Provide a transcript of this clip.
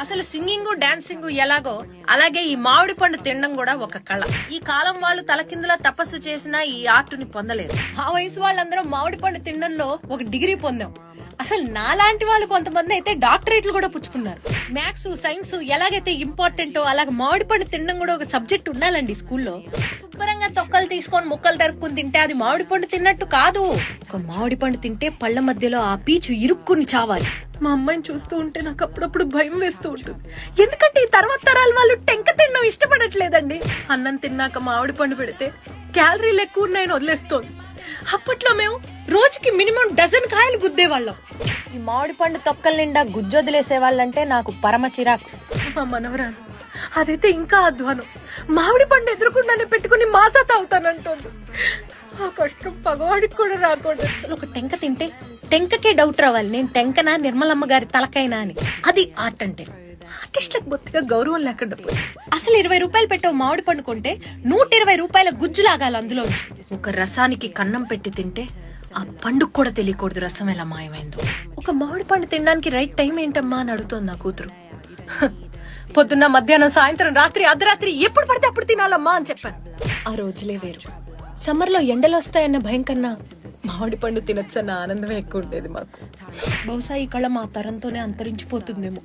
అసలు singing dancing ఎలాగో అలాగే ఈ మామిడి పండు తినడం కూడా ఒక కళ. ఈ కాలం వాళ్ళు తలకిందులా తపస్సు చేసినా ఈ ఆర్టుని పొందలేరు. ఆ వయసు వాళ్ళందరూ మామిడి పండు తినడంలో ఒక డిగ్రీ పొందాం. అసలు నాలాంటి వాళ్ళు కొంతమంది అయితే డాక్టరేట్లు కూడా పుచ్చుకున్నారు. మ్యాథ్స్ సైన్స్ ఎలాగైతే ఇంపార్టెంటో అలాగే మామిడి పండు తినడం కూడా ఒక సబ్జెక్ట్ ఉండాలండి స్కూల్లో. శుభ్రంగా తొక్కలు తీసుకొని ముక్కలు తరుక్కుని తింటే అది మామిడి పండు తిన్నట్టు కాదు. ఒక మామిడి పండు తింటే పళ్ళ మధ్యలో ఆ పీచు ఇరుక్కుని చావాలి. మా అమ్మాయిని చూస్తూ ఉంటే నాకు అప్పుడప్పుడు భయం వేస్తూ ఉంటుంది. ఎందుకంటే ఈ తర్వాత తరాల వాళ్ళు టెంక తినడం ఇష్టపడట్లేదండి. అన్నం తిన్నాక మామిడి పండు పెడితే క్యాలరీలు ఎక్కువ ఉన్నాయని వదిలేస్తోంది. అప్పట్లో మేము రోజుకి మినిమం డజన్ కాయలు గుద్దేవాళ్ళం. ఈ మామిడి పండు తొక్కల నిండా గుజ్జొదిలేసే వాళ్ళంటే నాకు పరమ చిరాకు. మా మనవరాలు అదైతే ఇంకా అధ్వానం. మామిడి పండు ఎదురుకుండానే పెట్టుకుని మాసా తాగుతానంటోంది. ఆ కష్టం పగవాడికి కూడా రాకూడదు. అసలు ఒక టెంక తింటే టెంకకే డౌట్ రావాలి, నేను టెంకనా నిర్మలమ్మ గారి తలకైనా అని. అది ఆర్ట్ అంటే. ఆర్టిస్ట్లకు బొత్తిగా గౌరవం లేకుండా పోయి అసలు 20 రూపాయలు పెట్టే మామిడి పండు కొంటే 120 రూపాయల గుజ్జు లాగాలి అందులో. ఒక రసానికి కన్నం పెట్టి తింటే ఆ పండుకు కూడా తెలియకూడదు రసం ఎలా మాయమైందో. ఒక మామిడి పండు తినడానికి రైట్ టైం ఏంటమ్మా అని అడుగుతోంది నా కూతురు. పొద్దున్న మధ్యాహ్నం సాయంత్రం రాత్రి అర్ధరాత్రి ఎప్పుడు పడితే అప్పుడు తినాలమ్మా అని చెప్పాను. ఆ రోజులే వేరు. సమ్మర్ లో ఎండలు వస్తాయన్న భయం కన్నా మామిడి పండు తినొచ్చన్న ఆనందమే ఎక్కువ ఉండేది మాకు. బహుశా ఈ కళ మా తరంతోనే అంతరించిపోతుందేమో.